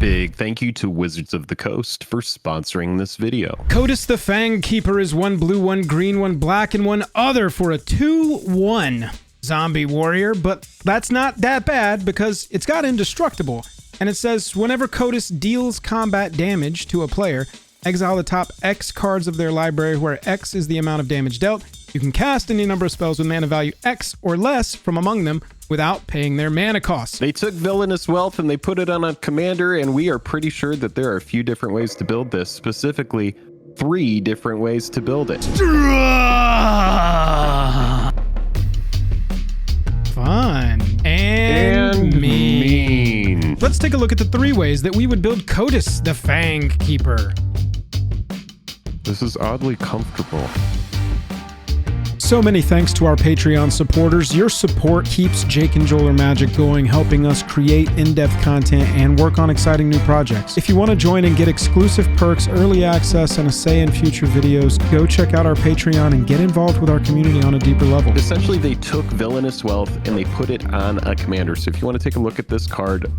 Big thank you to Wizards of the Coast for sponsoring this video. Kotis the Fangkeeper is 1 blue, 1 green, 1 black, and 1 other for a 2/1 zombie warrior, but that's not that bad because it's got indestructible. And it says whenever Kotis deals combat damage to a player, exile the top X cards of their library where X is the amount of damage dealt. You can cast any number of spells with mana value X or less from among them without paying their mana costs. They took Villainous Wealth and they put it on a commander, and we are pretty sure that there are a few different ways to build this, specifically 3 different ways to build it. Fun and mean. Let's take a look at the 3 ways that we would build Kotis the Fangkeeper. This is oddly comfortable. So many thanks to our Patreon supporters. Your support keeps Jake and Joel Magic going, helping us create in-depth content and work on exciting new projects. If you want to join and get exclusive perks, early access, and a say in future videos, go check out our Patreon and get involved with our community on a deeper level. Essentially, they took Villainous Wealth and they put it on a commander. So if you want to take a look at this card,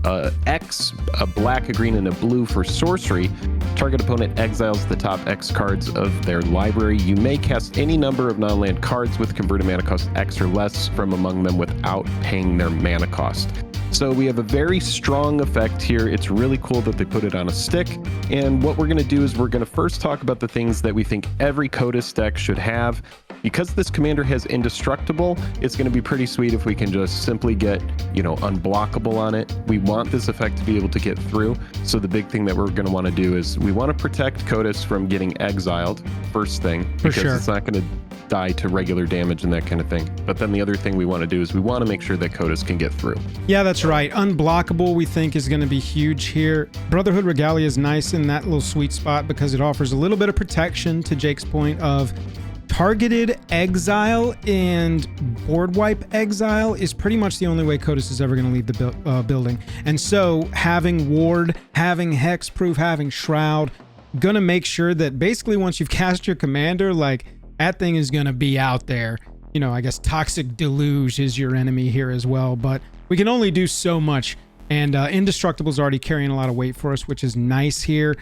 X, a black, a green, and a blue for sorcery, target opponent exiles the top X cards of their library. You may cast any number of non-land cards with converted mana cost X or less from among them without paying their mana cost. So we have a very strong effect here. It's really cool that they put it on a stick. And what we're going to do is we're going to first talk about the things that we think every Kotis deck should have. Because this commander has indestructible, it's going to be pretty sweet if we can just simply get, unblockable on it. We want this effect to be able to get through. So the big thing that we're going to want to do is we want to protect Kotis from getting exiled, first thing, because it's not going to die to regular damage and that kind of thing. But then the other thing we want to do is we want to make sure that Kotis can get through. Yeah, that's right. Unblockable, we think, is going to be huge here. Brotherhood Regalia is nice in that little sweet spot because it offers a little bit of protection, to Jake's point, of targeted exile, and board wipe exile is pretty much the only way Kotis is ever going to leave the building. And so having ward, having hexproof, having shroud, gonna make sure that basically once you've cast your commander, that thing is gonna be out there. I guess Toxic Deluge is your enemy here as well, but we can only do so much. And Indestructible is already carrying a lot of weight for us, which is nice here.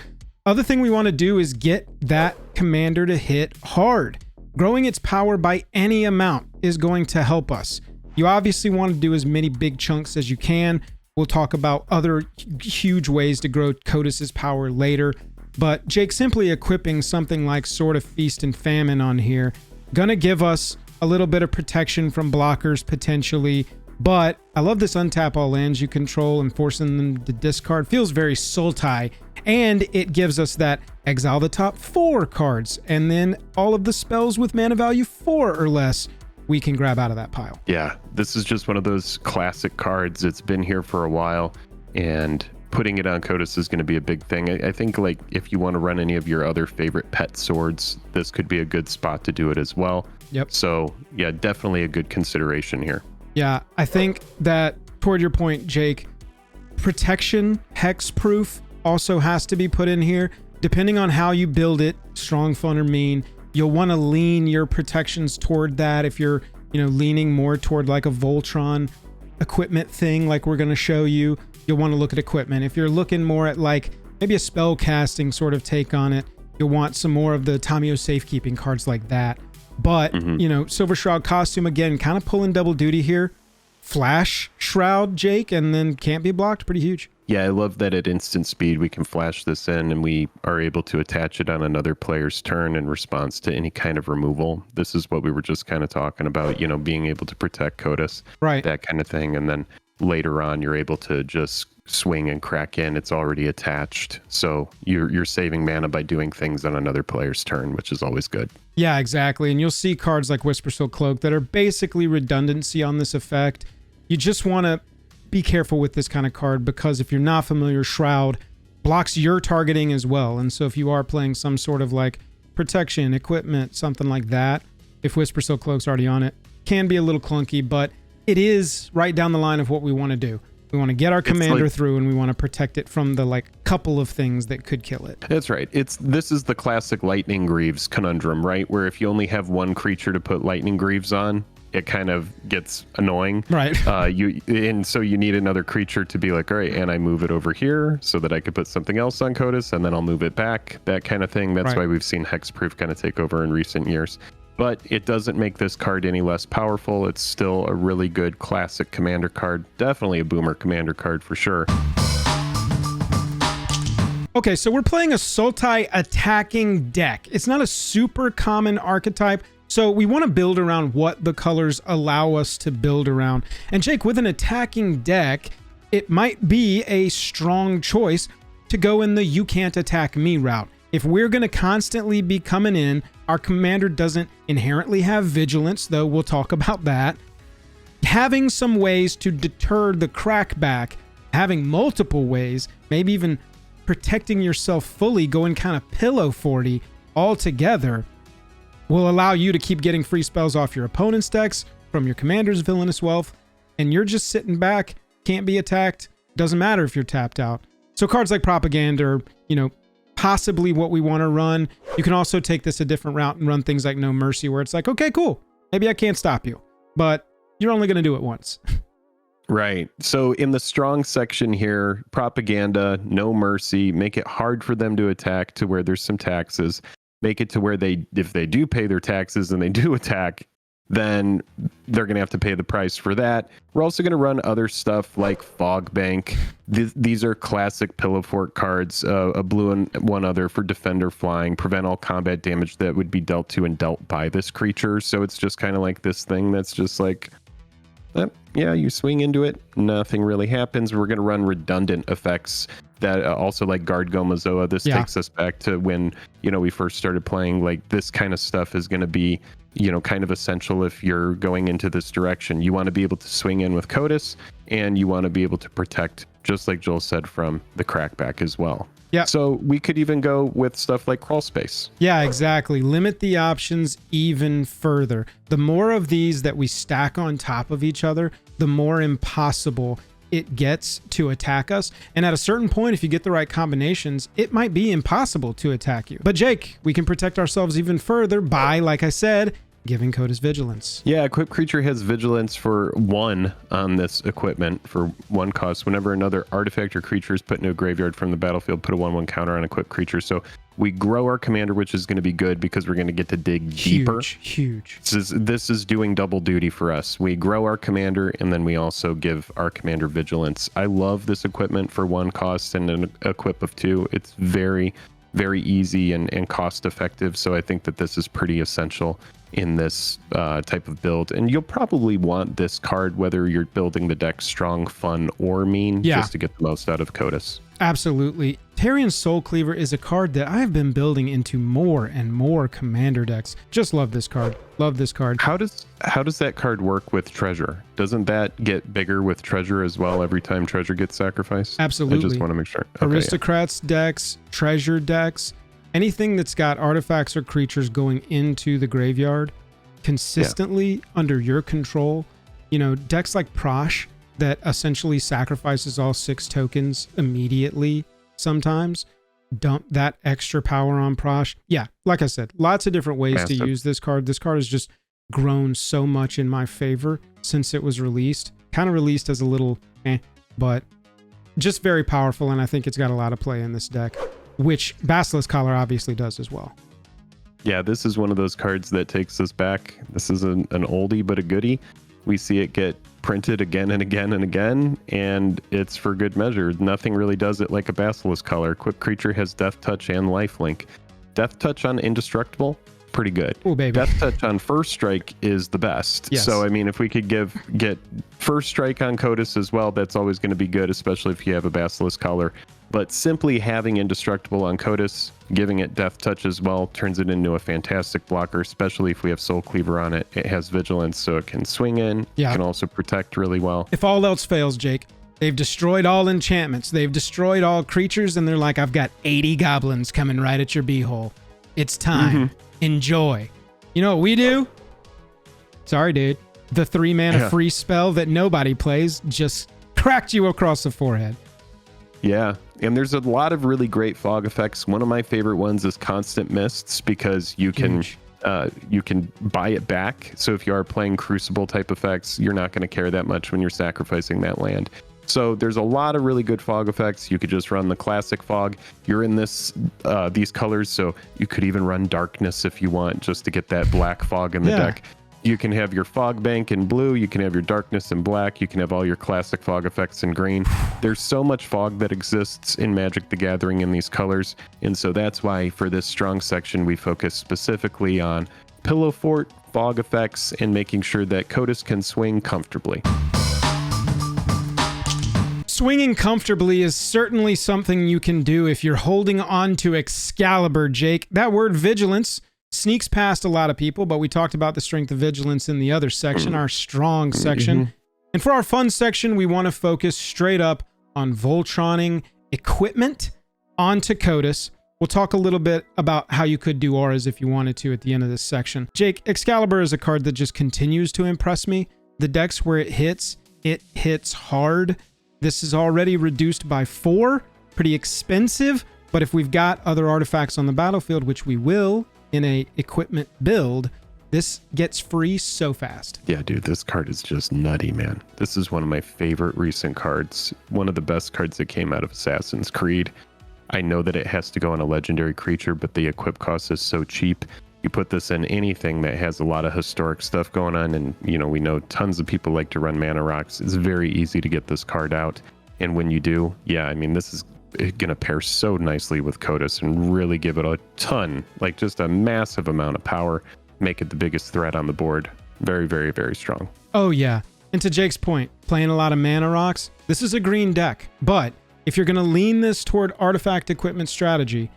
Other thing we want to do is get that commander to hit hard. Growing its power by any amount is going to help us. You obviously want to do as many big chunks as you can. We'll talk about other huge ways to grow Kotis's power later. But Jake, simply equipping something like Sword of Feast and Famine on here, gonna give us a little bit of protection from blockers potentially. But I love this untap all lands you control and forcing them to discard. Feels very Sultai. And it gives us that exile the top 4 cards, and then all of the spells with mana value 4 or less we can grab out of that pile. Yeah, this is just one of those classic cards. It's been here for a while, and putting it on Kotis is going to be a big thing. I think if you want to run any of your other favorite pet swords, this could be a good spot to do it as well. Yep. So yeah, definitely a good consideration here. Yeah, I think that toward your point, Jake, protection, hexproof also has to be put in here. Depending on how you build it, strong, fun, or mean, you'll want to lean your protections toward that. If you're, leaning more toward like a Voltron equipment thing, like we're going to show you, you'll want to look at equipment. If you're looking more at maybe a spell casting sort of take on it, you'll want some more of the Tamio safekeeping cards like that. But, Silver Shroud costume, again, kind of pulling double duty here. Flash Shroud, Jake, and then can't be blocked. Pretty huge. Yeah, I love that at instant speed we can flash this in and we are able to attach it on another player's turn in response to any kind of removal. This is what we were just kind of talking about, being able to protect Kotis, right? That kind of thing. And then later on, you're able to just swing and crack in. It's already attached. So you're saving mana by doing things on another player's turn, which is always good. Yeah, exactly. And you'll see cards like Whispersoul Cloak that are basically redundancy on this effect. You just want to be careful with this kind of card because if you're not familiar, Shroud blocks your targeting as well. And so if you are playing some sort of protection, equipment, something like that, if Whispersoul Cloak's already on it, can be a little clunky, but it is right down the line of what we want to do. We want to get our commander through, and we want to protect it from the couple of things that could kill it. That's right. This is the classic Lightning Greaves conundrum, right? Where if you only have one creature to put Lightning Greaves on, it kind of gets annoying. Right. So you need another creature to be like, all right, and I move it over here so that I could put something else on Kotis, and then I'll move it back, that kind of thing. That's why we've seen Hexproof kind of take over in recent years. But it doesn't make this card any less powerful. It's still a really good classic commander card. Definitely a boomer commander card for sure. Okay, so we're playing a Sultai attacking deck. It's not a super common archetype, so we want to build around what the colors allow us to build around. And Jake, with an attacking deck, it might be a strong choice to go in the you can't attack me route. If we're going to constantly be coming in, our commander doesn't inherently have vigilance, though we'll talk about that. Having some ways to deter the crackback, having multiple ways, maybe even protecting yourself fully, going kind of pillow 40 all together, will allow you to keep getting free spells off your opponent's decks from your commander's Villainous Wealth, and you're just sitting back, can't be attacked, doesn't matter if you're tapped out. So cards like Propaganda are, possibly what we want to run. You can also take this a different route and run things like No Mercy, where it's like, okay, cool, maybe I can't stop you, but you're only going to do it once. Right. So in the strong section here, Propaganda, No Mercy, make it hard for them to attack to where there's some taxes. Make it to where if they do pay their taxes and they do attack, then they're going to have to pay the price for that. We're also going to run other stuff like Fog Bank. These are classic Pillow Fort cards, a blue and one other for Defender Flying, prevent all combat damage that would be dealt to and dealt by this creature. So it's just kind of like this thing that's just like, yeah, you swing into it, nothing really happens. We're going to run redundant effects that also like Guard Gomazoa. This takes us back to when, we first started playing. Like this kind of stuff is going to be, kind of essential if you're going into this direction. You want to be able to swing in with Kotis, and you want to be able to protect, just like Joel said, from the crackback as well. Yeah. So we could even go with stuff like Crawl Space. Yeah, exactly. Limit the options even further. The more of these that we stack on top of each other, the more impossible it gets to attack us. And at a certain point, if you get the right combinations, it might be impossible to attack you. But Jake, we can protect ourselves even further by, like I said, giving Kotis Vigilance. Yeah, equipped creature has Vigilance for 1 on this equipment for 1 cost. Whenever another artifact or creature is put into a graveyard from the battlefield, put a 1/1 counter on equipped creature. So we grow our commander, which is going to be good because we're going to get to dig deeper. Huge. This is doing double duty for us. We grow our commander, and then we also give our commander Vigilance. I love this equipment for 1 cost and an equip of 2. It's very, very easy and cost effective. So I think that this is pretty essential in this type of build. And you'll probably want this card whether you're building the deck strong, fun, or mean, just to get the most out of Kotis. Absolutely. Tarion Soul Cleaver is a card that I've been building into more and more commander decks. Just love this card. Love this card. How does that card work with Treasure? Doesn't that get bigger with Treasure as well every time Treasure gets sacrificed? Absolutely. I just want to make sure. Okay, Aristocrats decks, Treasure decks, anything that's got artifacts or creatures going into the graveyard consistently under your control. Decks like Prosh that essentially sacrifices all 6 tokens immediately sometimes. Dump that extra power on Prosh. Yeah, like I said, lots of different ways to use this card. This card has just grown so much in my favor since it was released. Kind of released as a little but just very powerful, and I think it's got a lot of play in this deck, which Basilisk Collar obviously does as well. Yeah, this is one of those cards that takes us back. This is an oldie but a goodie. We see it get printed again and again and again, and it's for good measure. Nothing really does it like a Basilisk Collar. Equipped creature has Death Touch and Lifelink. Death Touch on Indestructible, pretty good. Oh, baby. Death Touch on First Strike is the best. Yes. So, I mean, if we could get First Strike on Kotis as well, that's always going to be good, especially if you have a Basilisk Collar. But simply having Indestructible on Kotis, giving it Death Touch as well, turns it into a fantastic blocker, especially if we have Soul Cleaver on it. It has Vigilance, so it can swing in. Yeah. It can also protect really well. If all else fails, Jake, they've destroyed all enchantments. They've destroyed all creatures, and they're like, I've got 80 goblins coming right at your beehole. It's time. Enjoy. You know what we do? Sorry, dude. The 3-mana free spell that nobody plays just cracked you across the forehead. Yeah, and there's a lot of really great fog effects. One of my favorite ones is Constant Mists, because you can You can buy it back. So if you are playing Crucible type effects, you're not going to care that much when you're sacrificing that land. So there's a lot of really good fog effects. You could just run the classic fog. You're in these colors, so you could even run darkness if you want, just to get that black fog in the deck. You can have your fog bank in blue. You can have your darkness in black. You can have all your classic fog effects in green. There's so much fog that exists in Magic the Gathering in these colors. And so that's why for this strong section, we focus specifically on Pillow Fort, fog effects, and making sure that Kotis can swing comfortably. Swinging comfortably is certainly something you can do if you're holding on to Excalibur, Jake. That word vigilance sneaks past a lot of people, but we talked about the strength of vigilance in the other section, our strong section. And for our fun section, we want to focus straight up on Voltroning equipment onto Kotis. We'll talk a little bit about how you could do auras if you wanted to at the end of this section. Jake, Excalibur is a card that just continues to impress me. The decks where it hits hard. This is already reduced by 4, pretty expensive, but if we've got other artifacts on the battlefield, which we will in a equipment build, this gets free so fast. Yeah, dude, this card is just nutty, man. This is one of my favorite recent cards. One of the best cards that came out of Assassin's Creed. I know that it has to go on a legendary creature, but the equip cost is so cheap. You put this in anything that has a lot of historic stuff going on, and we know tons of people like to run mana rocks. It's very easy to get this card out. And when you do, yeah, I mean, this is going to pair so nicely with Kotis and really give it a ton, like just a massive amount of power, make it the biggest threat on the board. Very, very, very strong. Oh yeah. And to Jake's point, playing a lot of mana rocks, this is a green deck, but if you're going to lean this toward artifact equipment strategy,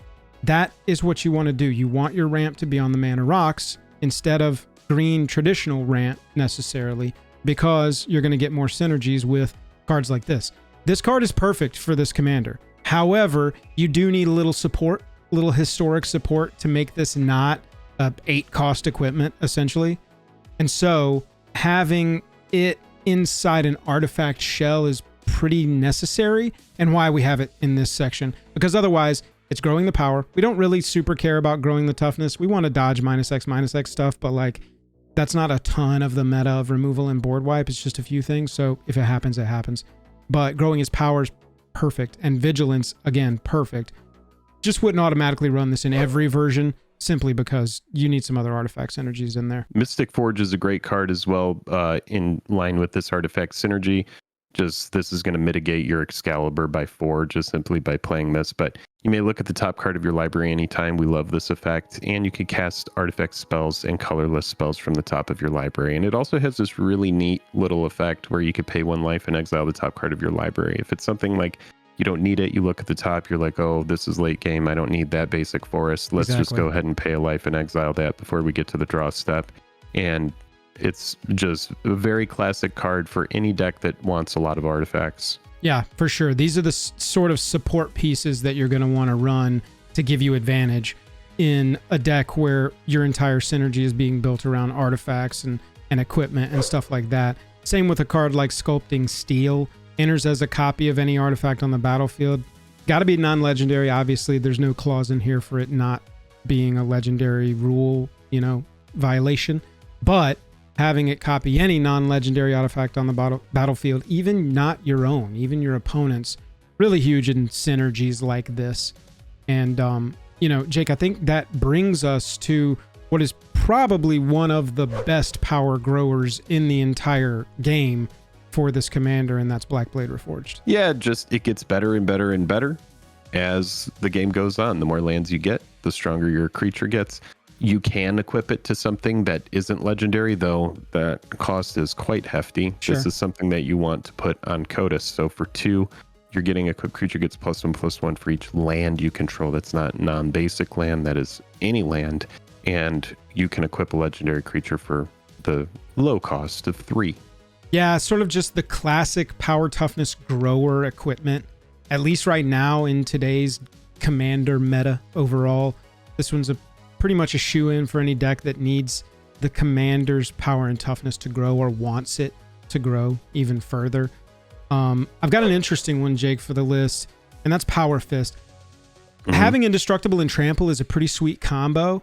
that is what you want to do. You want your ramp to be on the mana rocks instead of green traditional ramp necessarily, because you're going to get more synergies with cards like this. This card is perfect for this commander. However, you do need a little support, a little historic support to make this not a 8-cost equipment, essentially. And so having it inside an artifact shell is pretty necessary, and why we have it in this section. Because otherwise, it's growing the power. We don't really super care about growing the toughness. We want to dodge -X stuff, but like that's not a ton of the meta of removal and board wipe. It's just a few things. So if it happens, it happens. But growing his powers, perfect. And vigilance, again, perfect. Just wouldn't automatically run this in every version simply because you need some other artifact synergies in there. Mystic Forge is a great card as well, in line with this artifact synergy. Just this is going to mitigate your Excalibur by 4 just simply by playing this. But you may look at the top card of your library anytime. We love this effect. And you can cast artifact spells and colorless spells from the top of your library. And it also has this really neat little effect where you could pay 1 life and exile the top card of your library. If it's something like you don't need it, you look at the top, you're like, oh, this is late game, I don't need that basic forest. Let's just go ahead and pay a life and exile that before we get to the draw step. And it's just a very classic card for any deck that wants a lot of artifacts. Yeah, for sure. These are the sort of support pieces that you're going to want to run to give you advantage in a deck where your entire synergy is being built around artifacts and equipment and stuff like that. Same with a card like Sculpting Steel. Enters as a copy of any artifact on the battlefield. Got to be non-legendary, obviously. There's no clause in here for it not being a legendary rule, violation. But having it copy any non-legendary artifact on the battlefield, even not your own, even your opponent's, really huge in synergies like this. And, Jake, I think that brings us to what is probably one of the best power growers in the entire game for this commander, and that's Blackblade Reforged. Yeah, just it gets better and better and better as the game goes on. The more lands you get, the stronger your creature gets. You can equip it to something that isn't legendary, though that cost is quite hefty. Sure. This is something that you want to put on Kotis. So for 2, you're getting equipped creature gets +1/+1 for each land you control. That's not non-basic land, that is any land. And you can equip a legendary creature for the low cost of 3. Yeah, sort of just the classic power toughness grower equipment, at least right now in today's commander meta overall. This one's pretty much a shoe-in for any deck that needs the commander's power and toughness to grow or wants it to grow even further. I've got an interesting one, Jake, for the list, and that's Power Fist. Having Indestructible and Trample is a pretty sweet combo.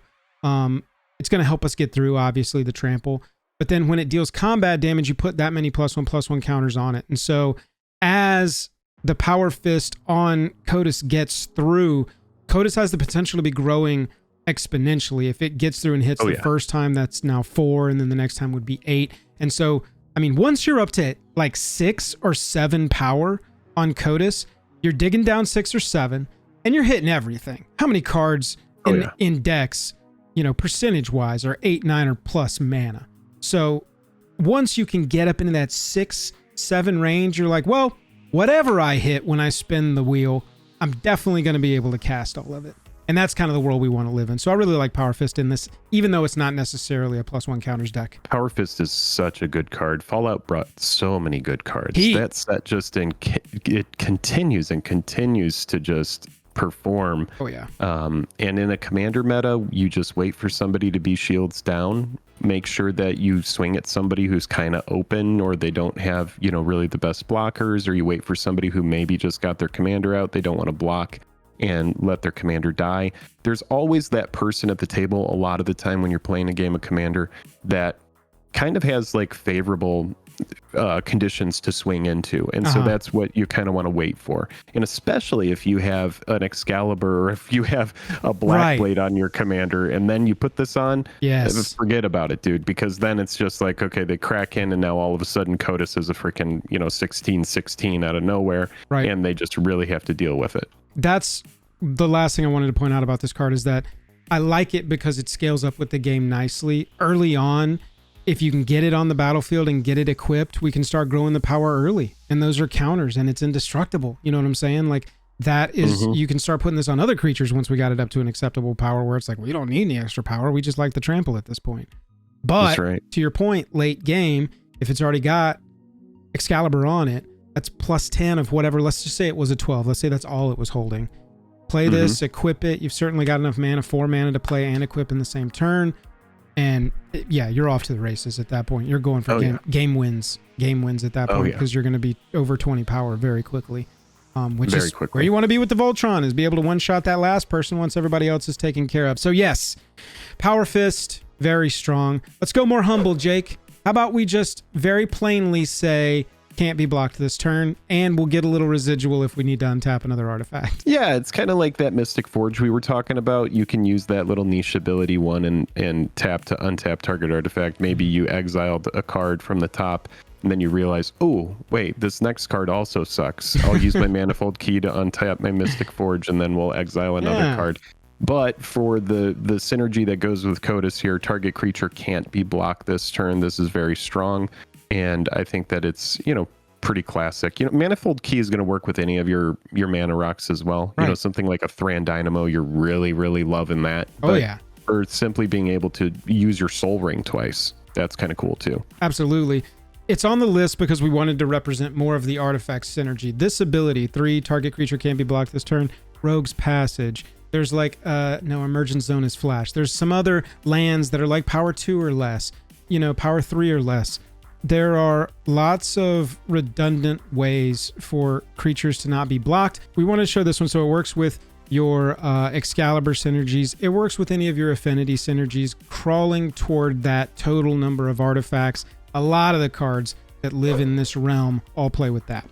It's going to help us get through, obviously, the trample. But then when it deals combat damage, you put that many +1/+1 counters on it. And so as the Power Fist on Kotis gets through, Kotis has the potential to be growing exponentially. If it gets through and hits the first time, that's now 4, and then the next time would be 8. And so, I mean, once you're up to like 6 or 7 power on Kotis, you're digging down 6 or 7, and you're hitting everything. How many cards in decks, you know, percentage-wise, are 8, 9, or plus mana? So once you can get up into that 6, 7 range, you're like, well, whatever I hit when I spin the wheel, I'm definitely going to be able to cast all of it. And that's kind of the world we want to live in. So I really like Power Fist in this, even though it's not necessarily a +1 counters deck. Power Fist is such a good card. Fallout brought so many good cards. That set just it continues and continues to just perform. Oh yeah. And in a commander meta, you just wait for somebody to be shields down. Make sure that you swing at somebody who's kind of open, or they don't have, you know, really the best blockers, or you wait for somebody who maybe just got their commander out. They don't want to block and let their commander die. There's always that person at the table a lot of the time when you're playing a game of commander that kind of has like favorable conditions to swing into, and so that's what you kind of want to wait for. And especially if you have an Excalibur, or if you have a Black Blade on your commander, and then you put this on, forget about it, dude, because then it's just like, okay, they crack in, and now all of a sudden Kotis is a freaking, you know, 16/16 out of nowhere, and they just really have to deal with it. That's the last thing I wanted to point out about this card, is that I like it because it scales up with the game nicely early on. If you can get it on the battlefield and get it equipped, we can start growing the power early. And those are counters, and it's indestructible. You know what I'm saying? Like, that is, you can start putting this on other creatures once we got it up to an acceptable power, where it's like, we don't need any extra power. We just like the trample at this point. But to your point, late game, if it's already got Excalibur on it, that's +10 of whatever. Let's just say it was a 12. Let's say that's all it was holding. Play this, equip it. You've certainly got enough mana, 4 mana to play and equip in the same turn. And yeah, you're off to the races at that point. You're going for game wins at that point, because you're going to be over 20 power very quickly. Which is where you want to be with the Voltron, is be able to one-shot that last person once everybody else is taken care of. So yes, Power Fist, very strong. Let's go more humble, Jake. How about we just very plainly say, can't be blocked this turn, and we'll get a little residual if we need to untap another artifact. Yeah, it's kind of like that Mystic Forge we were talking about. You can use that little niche ability one and tap to untap target artifact. Maybe you exiled a card from the top, and then you realize, oh, wait, this next card also sucks. I'll use my Manifold Key to untap my Mystic Forge, and then we'll exile another card. But for the synergy that goes with Kotis here, target creature can't be blocked this turn. This is very strong. And I think that it's, you know, pretty classic. You know, Manifold Key is going to work with any of your mana rocks as well. You know, something like a Thran Dynamo, you're really, really loving that. Or simply being able to use your Soul Ring twice. That's kind of cool too. Absolutely. It's on the list because we wanted to represent more of the artifact synergy. This ability, 3, target creature can't be blocked this turn. Rogue's Passage. There's like, no, Emergent Zone is Flash. There's some other lands that are like power 2 or less, you know, power 3 or less. There are lots of redundant ways for creatures to not be blocked. We want to show this one so it works with your Excalibur synergies. It works with any of your Affinity synergies, crawling toward that total number of artifacts. A lot of the cards that live in this realm all play with that.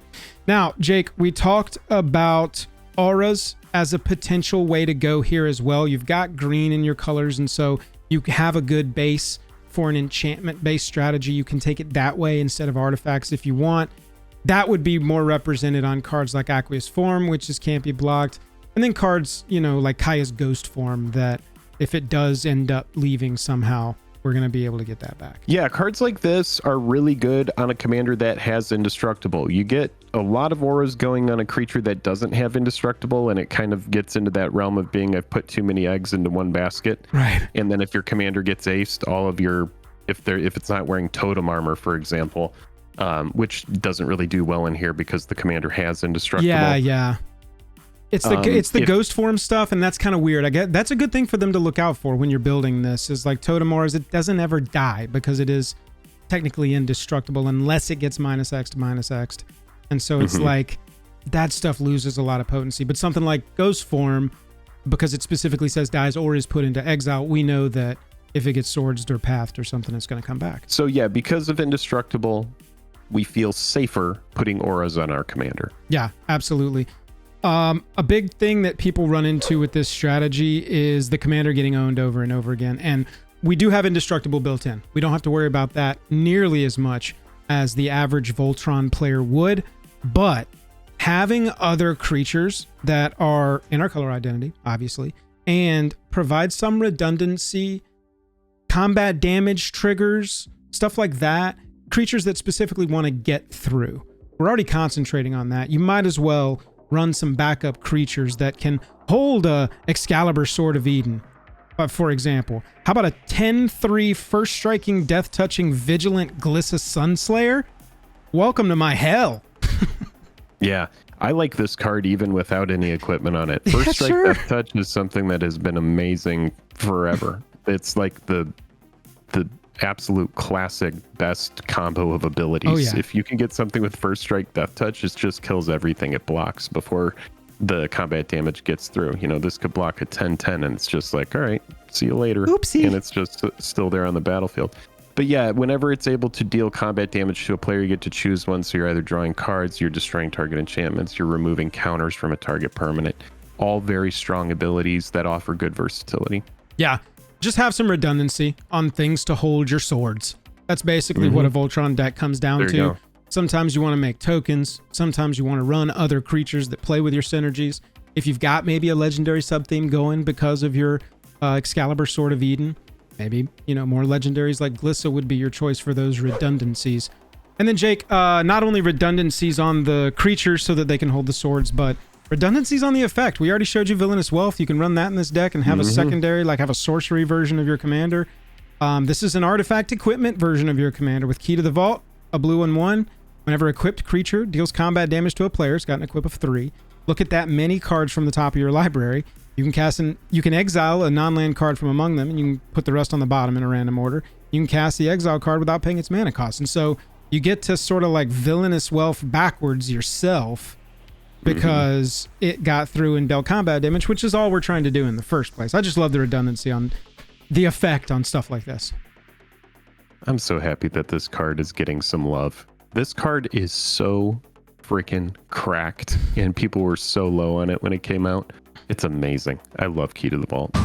Now, Jake, we talked about auras as a potential way to go here as well. You've got green in your colors, and so you have a good base for an enchantment-based strategy. You can take it that way instead of artifacts if you want. That would be more represented on cards like Aqueous Form, which just can't be blocked. And then cards, you know, like Kaya's Ghost Form, that if it does end up leaving somehow, we're going to be able to get that back. Yeah, cards like this are really good on a commander that has Indestructible. You get a lot of auras going on a creature that doesn't have Indestructible, and it kind of gets into that realm of being, I've put too many eggs into one basket. Right. And then if your commander gets aced, all of your, if it's not wearing Totem Armor, for example, which doesn't really do well in here because the commander has Indestructible. Yeah. It's the ghost form stuff, and that's kind of weird. I get that's a good thing for them to look out for when you're building this. Is like Totem Auras, it doesn't ever die because it is technically indestructible unless it gets -X to -X, and so it's like that stuff loses a lot of potency. But something like Ghost Form, because it specifically says dies or is put into exile, we know that if it gets swordsed or pathed or something, it's going to come back. So yeah, because of indestructible, we feel safer putting auras on our commander. Yeah, absolutely. A big thing that people run into with this strategy is the commander getting owned over and over again. And we do have indestructible built in. We don't have to worry about that nearly as much as the average Voltron player would. But having other creatures that are in our color identity, obviously, and provide some redundancy, combat damage triggers, stuff like that, creatures that specifically want to get through. We're already concentrating on that. You might as well run some backup creatures that can hold a Excalibur Sword of Eden. For example, how about a 10-3 first striking, death touching, vigilant Glissa Sunslayer? Welcome to my hell. Yeah, I like this card even without any equipment on it. First strike death touch is something that has been amazing forever. It's like the absolute classic best combo of abilities. Oh, yeah. If you can get something with first strike death touch, it just kills everything it blocks before the combat damage gets through. You know, this could block a 10-10 and it's just like, all right, see you later. Oopsie. And it's just still there on the battlefield. But yeah, whenever it's able to deal combat damage to a player, you get to choose one. So you're either drawing cards, you're destroying target enchantments, you're removing counters from a target permanent. All very strong abilities that offer good versatility. Yeah, just have some redundancy on things to hold your swords. That's basically what a Voltron deck comes down to. Sometimes you want to make tokens. Sometimes you want to run other creatures that play with your synergies. If you've got maybe a legendary sub-theme going because of your Excalibur Sword of Eden, maybe, you know, more legendaries like Glissa would be your choice for those redundancies. And then, Jake, not only redundancies on the creatures so that they can hold the swords, but redundancies on the effect. We already showed you Villainous Wealth. You can run that in this deck and have a secondary, like have a sorcery version of your commander. This is an artifact equipment version of your commander with Key to the Vault, a blue 1/1. Whenever equipped creature deals combat damage to a player, it's got an equip of 3. Look at that many cards from the top of your library. You can exile a non-land card from among them, and you can put the rest on the bottom in a random order. You can cast the exile card without paying its mana cost. And so you get to sort of like Villainous Wealth backwards yourself because it got through and dealt combat damage, which is all we're trying to do in the first place. I just love the redundancy on the effect on stuff like this. I'm so happy that this card is getting some love. This card is so freaking cracked, and people were so low on it when it came out. It's amazing. I love Key to the Vault.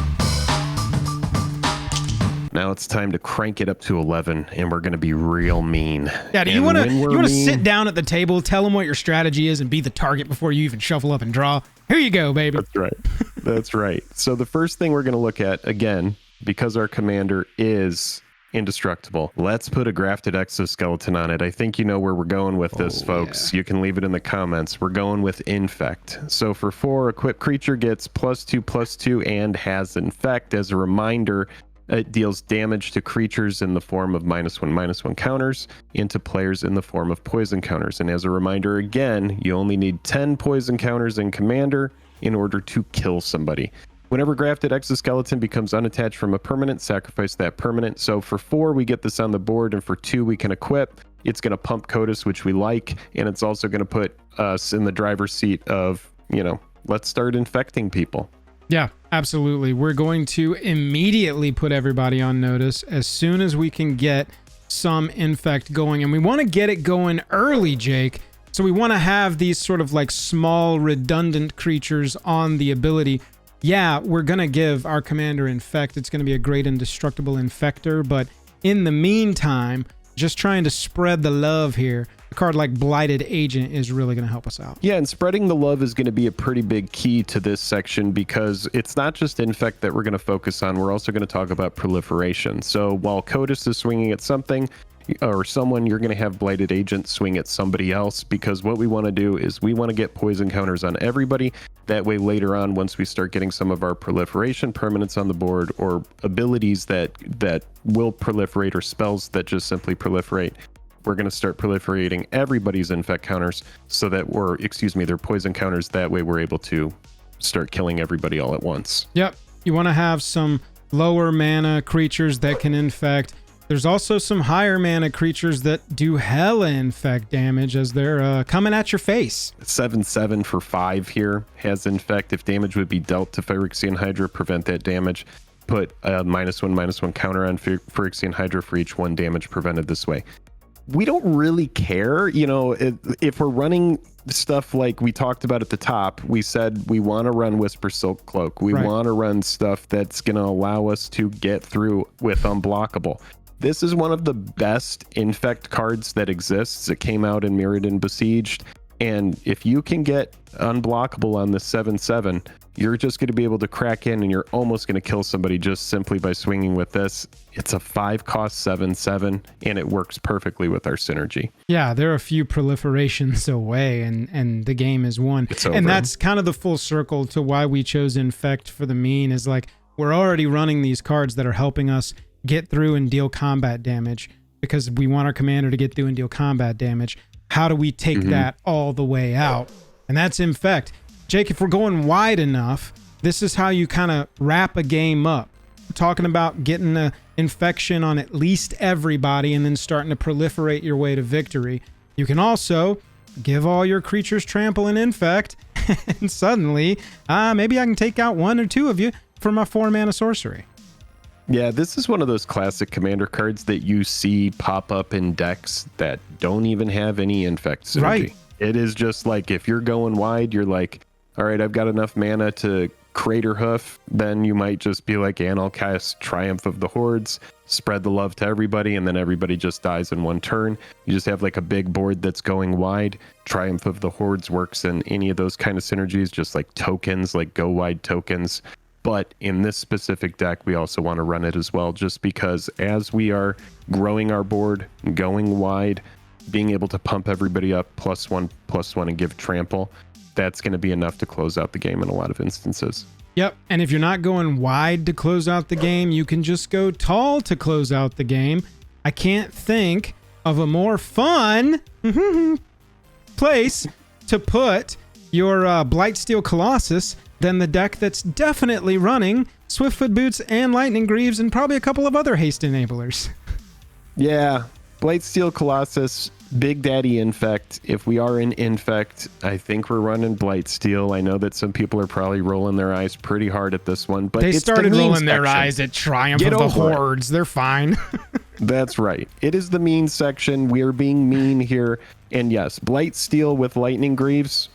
Now it's time to crank it up to 11, and we're going to be real mean. Yeah, do you want to sit down at the table, tell them what your strategy is, and be the target before you even shuffle up and draw? Here you go, baby. That's right. That's right. So the first thing we're going to look at, again, because our commander is indestructible, let's put a grafted exoskeleton on it. I think you know where we're going with this, folks. Yeah. You can leave it in the comments. We're going with Infect. So for 4, equipped creature gets +2/+2 and has Infect. As a reminder, it deals damage to creatures in the form of -1/-1 counters, into players in the form of poison counters. And as a reminder, again, you only need 10 poison counters in commander in order to kill somebody. Whenever grafted exoskeleton becomes unattached from a permanent, sacrifice that permanent. So for 4, we get this on the board, and for 2, we can equip. It's going to pump Kotis, which we like, and it's also going to put us in the driver's seat of, you know, let's start infecting people. Yeah, absolutely. We're going to immediately put everybody on notice as soon as we can get some infect going, and we want to get it going early, Jake. So we want to have these sort of like small redundant creatures on the ability. Yeah, we're going to give our commander Infect. It's going to be a great indestructible infector, but in the meantime, just trying to spread the love here. A card like Blighted Agent is really going to help us out. Yeah, and spreading the love is going to be a pretty big key to this section because it's not just Infect that we're going to focus on. We're also going to talk about proliferation. So while Kotis is swinging at something or someone, you're going to have Blighted Agent swing at somebody else, because what we want to do is we want to get poison counters on everybody. That way later on, once we start getting some of our proliferation permanents on the board, or abilities that will proliferate, or spells that just simply proliferate, we're going to start proliferating everybody's infect counters so that their poison counters. That way we're able to start killing everybody all at once. Yep. You want to have some lower mana creatures that can infect. There's also some higher mana creatures that do hella infect damage as they're coming at your face. 7/7 for 5 here has Infect. If damage would be dealt to Phyrexian Hydra, prevent that damage. put a -1/-1 counter on Phyrexian Hydra for each 1 damage prevented this way. We don't really care, if we're running stuff like we talked about at the top. We said we want to run Whisper Silk Cloak. We want to run stuff that's going to allow us to get through with Unblockable. This is one of the best Infect cards that exists. It came out in Mirrodin Besieged. And if you can get Unblockable on the 7/7, you're just going to be able to crack in and you're almost going to kill somebody just simply by swinging with this. It's a 5-cost 7/7, and it works perfectly with our synergy. Yeah, there are a few proliferations away, and the game is won. And that's kind of the full circle to why we chose Infect for the mean, is like, we're already running these cards that are helping us get through and deal combat damage, because we want our commander to get through and deal combat damage. How do we take that all the way out? And that's Infect. Jake, if we're going wide enough, this is how you kind of wrap a game up. We're talking about getting an infection on at least everybody and then starting to proliferate your way to victory. You can also give all your creatures trample and infect, and suddenly, maybe I can take out 1 or 2 of you for my 4-mana sorcery. Yeah, this is one of those classic commander cards that you see pop up in decks that don't even have any infect synergy. Right. It is just like, if you're going wide, you're like, all right, I've got enough mana to Crater Hoof. Then you might just be like, and I'll cast Triumph of the Hordes, spread the love to everybody, and then everybody just dies in 1 turn. You just have like a big board that's going wide. Triumph of the Hordes works in any of those kind of synergies, just like tokens, like go wide tokens. But in this specific deck, we also want to run it as well, just because as we are growing our board, going wide, being able to pump everybody up +1/+1 and give trample, that's going to be enough to close out the game in a lot of instances. Yep. And if you're not going wide to close out the game, you can just go tall to close out the game. I can't think of a more fun place to put your Blightsteel Colossus than the deck that's definitely running Swiftfoot Boots and Lightning Greaves and probably a couple of other haste enablers. Yeah, Blightsteel Colossus, Big Daddy Infect. If we are in Infect, I think we're running Blightsteel. I know that some people are probably rolling their eyes pretty hard at this one, but they it's started the rolling their section. eyes at Triumph of the Hordes. They're fine. That's right. It is the mean section. We are being mean here. And yes, Blightsteel with Lightning Greaves,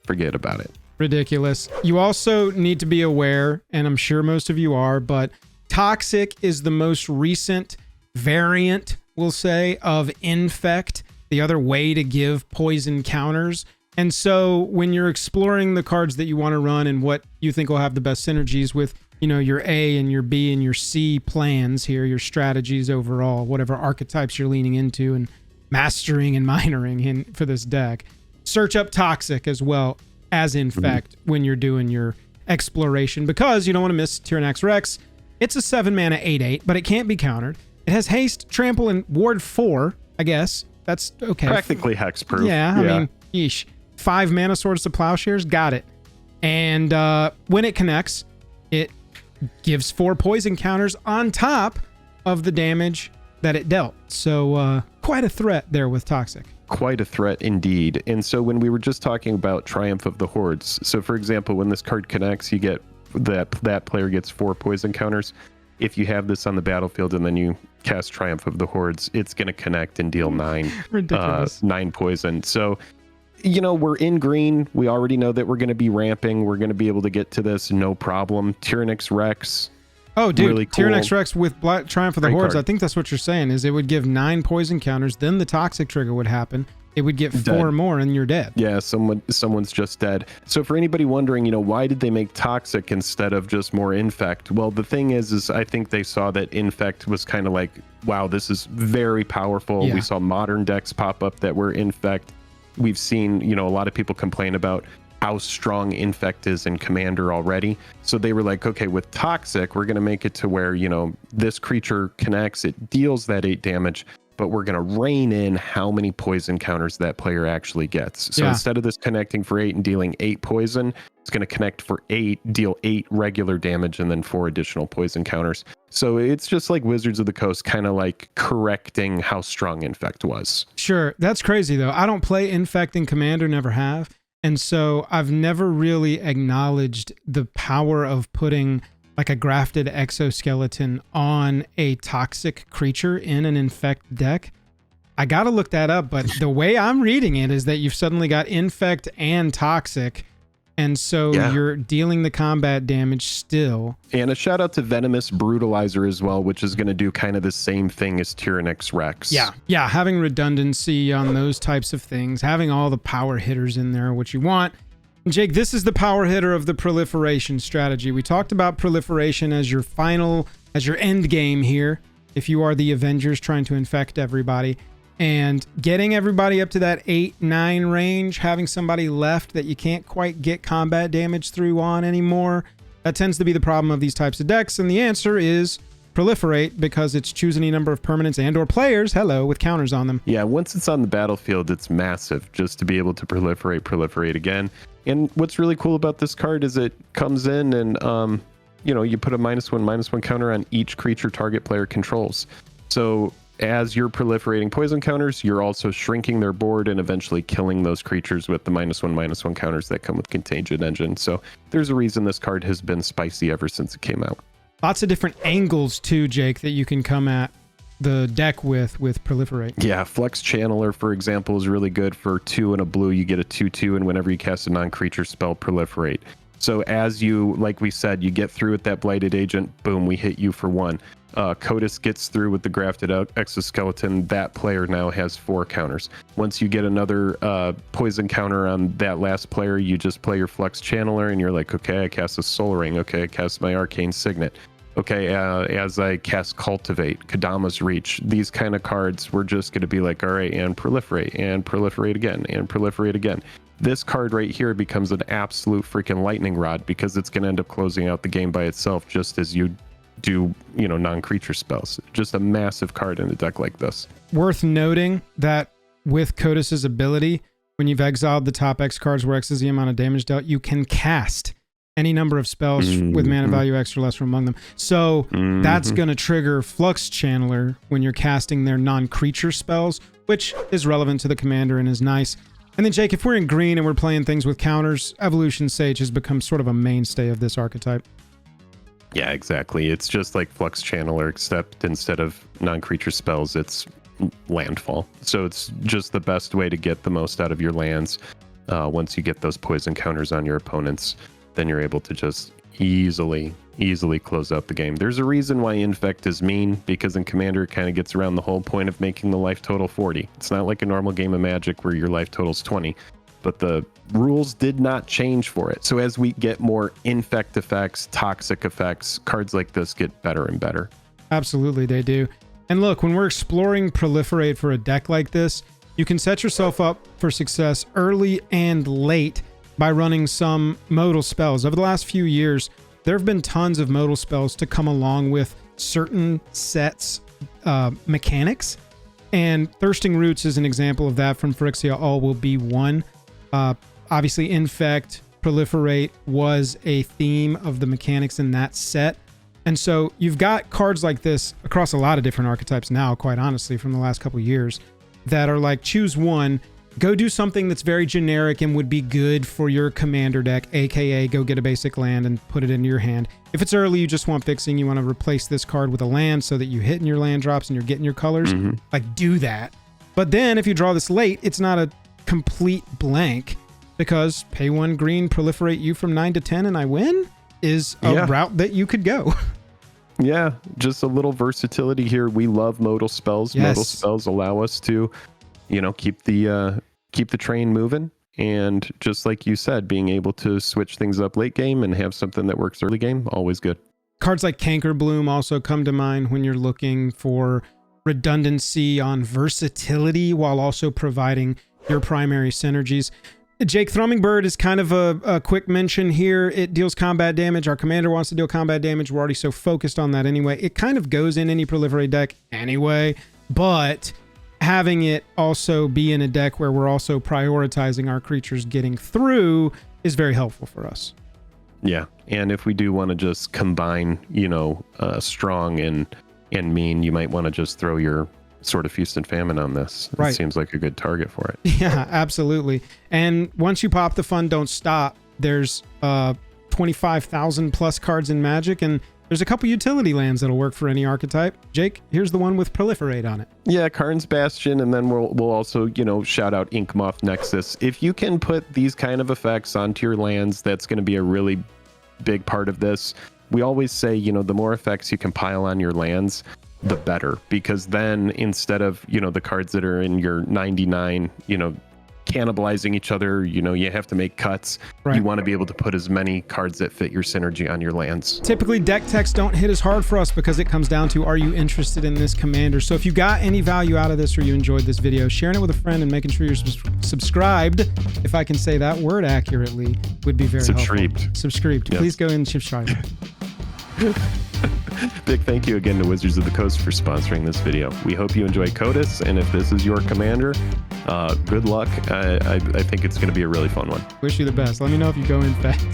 forget about it. Ridiculous. You also need to be aware, and I'm sure most of you are, but Toxic is the most recent variant, we'll say, of Infect, the other way to give poison counters. And so when you're exploring the cards that you want to run and what you think will have the best synergies with, your A and your B and your C plans here, your strategies overall, whatever archetypes you're leaning into and mastering and minoring for this deck, search up Toxic as well as Infect when you're doing your exploration, because you don't want to miss Tyrannax Rex. It's a 7-mana 8/8, but it can't be countered. It has haste, trample, and ward 4, I guess. That's okay. Practically hexproof. Yeah, I mean, yeesh. 5 mana Swords to Plowshares, got it. And when it connects, it gives 4 poison counters on top of the damage that it dealt. So quite a threat there with Toxic. Quite a threat indeed. And so when we were just talking about Triumph of the Hordes, so for example, when this card connects, you get that player gets 4 poison counters. If you have this on the battlefield and then you cast Triumph of the Hordes, it's going to connect and deal 9 poison. So, we're in green. We already know that we're going to be ramping. We're going to be able to get to this no problem. Tyrannax Rex. Oh, dude, really cool. Tyrannax Rex with Triumph of the Hordes, card. I think that's what you're saying, is it would give 9 poison counters, then the Toxic trigger would happen. It would get 4 more and you're dead. Yeah, someone's just dead. So for anybody wondering, why did they make Toxic instead of just more Infect? Well, the thing is I think they saw that Infect was kind of like, wow, this is very powerful. Yeah. We saw modern decks pop up that were Infect. We've seen, a lot of people complain about how strong Infect is in Commander already. So they were like, okay, with Toxic, we're going to make it to where, this creature connects, it deals that 8 damage, but we're going to rein in how many poison counters that player actually gets. So instead of this connecting for 8 and dealing 8 poison, it's going to connect for 8, deal 8 regular damage, and then 4 additional poison counters. So it's just like Wizards of the Coast, kind of like correcting how strong Infect was. Sure. That's crazy, though. I don't play Infect in Commander, never have. And so I've never really acknowledged the power of putting like a grafted exoskeleton on a toxic creature in an infect deck. I got to look that up, but the way I'm reading it is that you've suddenly got infect and toxic. And so you're dealing the combat damage still. And a shout out to Venomous Brutalizer as well, which is going to do kind of the same thing as Tyrannix Rex. Yeah, having redundancy on those types of things, having all the power hitters in there, what you want. And Jake, this is the power hitter of the proliferation strategy. We talked about proliferation as your end game here, if you are the Avengers trying to infect everybody. And getting everybody up to that 8-9 range, having somebody left that you can't quite get combat damage through on anymore, that tends to be the problem of these types of decks. And the answer is proliferate, because it's choose any number of permanents and or players, with counters on them. Yeah, once it's on the battlefield, it's massive just to be able to proliferate again. And what's really cool about this card is it comes in and, you put a -1/-1 counter on each creature target player controls. So as you're proliferating poison counters, you're also shrinking their board and eventually killing those creatures with the -1/-1 counters that come with Contagion Engine. So there's a reason this card has been spicy ever since it came out. Lots of different angles too, Jake, that you can come at the deck with Proliferate. Yeah, Flux Channeler, for example, is really good for 2 and a blue. You get a 2/2, and whenever you cast a non-creature spell, Proliferate. So as you, like we said, you get through with that Blighted Agent, boom, we hit you for 1. Kotis gets through with the grafted exoskeleton. That player now has 4 counters. Once you get another poison counter on that last player, you just play your Flux Channeler, and you're like, okay, I cast a Soul Ring. Okay, I cast my Arcane Signet. Okay, as I cast Cultivate, Kadama's Reach, these kind of cards, we're just going to be like, all right, and proliferate again, and proliferate again. This card right here becomes an absolute freaking lightning rod, because it's going to end up closing out the game by itself, just as you do, non-creature spells. Just a massive card in a deck like this. Worth noting that with Kotis' ability, when you've exiled the top X cards where X is the amount of damage dealt, you can cast any number of spells with mana value X or less from among them. So that's going to trigger Flux Channeler when you're casting their non-creature spells, which is relevant to the commander and is nice. And then, Jake, if we're in green and we're playing things with counters, Evolution Sage has become sort of a mainstay of this archetype. Yeah, exactly. It's just like Flux Channeler, except instead of non-creature spells, it's landfall. So it's just the best way to get the most out of your lands. Once you get those poison counters on your opponents, then you're able to just easily close out the game. There's a reason why Infect is mean, because in Commander it kind of gets around the whole point of making the life total 40. It's not like a normal game of Magic where your life total's 20, but the rules did not change for it. So as we get more Infect effects, toxic effects, cards like this get better and better. Absolutely, they do. And look, when we're exploring Proliferate for a deck like this, you can set yourself up for success early and late by running some modal spells. Over the last few years, there have been tons of modal spells to come along with certain sets mechanics, and Thirsting Roots is an example of that from Phyrexia All Will Be One. Obviously, Infect, Proliferate was a theme of the mechanics in that set. And so you've got cards like this across a lot of different archetypes now, quite honestly, from the last couple of years, that are like, choose one, go do something that's very generic and would be good for your commander deck, aka go get a basic land and put it into your hand. If it's early, you just want fixing, you want to replace this card with a land so that you hit in your land drops and you're getting your colors, like do that. But then if you draw this late, it's not a complete blank, because pay 1 green, proliferate you from 9 to 10 and I win is a route that you could go. Yeah, just a little versatility here. We love modal spells. Yes. Modal spells allow us to, keep the train moving. And just like you said, being able to switch things up late game and have something that works early game, always good. Cards like Canker Bloom also come to mind when you're looking for redundancy on versatility while also providing your primary synergies. Jake, Thrumming Bird is kind of a quick mention here. It deals combat damage. Our commander wants to deal combat damage. We're already so focused on that anyway. It kind of goes in any Proliferate deck anyway, but having it also be in a deck where we're also prioritizing our creatures getting through is very helpful for us. Yeah, and if we do want to just combine, strong and mean, you might want to just throw your sort of Feast and Famine on this. It seems like a good target for it. Yeah, absolutely. And once you pop the Fun Don't Stop, there's 20 25,000 plus cards in Magic, and there's a couple utility lands that'll work for any archetype. Jake, here's the one with Proliferate on it. Yeah, Karn's Bastion, and then we'll also, you know, shout out Inkmoth Nexus. If you can put these kind of effects onto your lands, that's going to be a really big part of this. We always say, you know, the more effects you can pile on your lands, the better, because then instead of, you know, the cards that are in your 99, you know, cannibalizing each other, you know, you have to make cuts. Right. You want to be able to put as many cards that fit your synergy on your lands. Typically, deck techs don't hit as hard for us because it comes down to, are you interested in this commander? So if you got any value out of this or you enjoyed this video, sharing it with a friend and making sure you're subscribed, if I can say that word accurately, would be very helpful. Subscribed. Yes. Please go and subscribe. Big thank you again to Wizards of the Coast for sponsoring this video. We hope you enjoy Kotis, and if this is your commander, good luck. I think it's going to be a really fun one. Wish you the best. Let me know if you go in fast.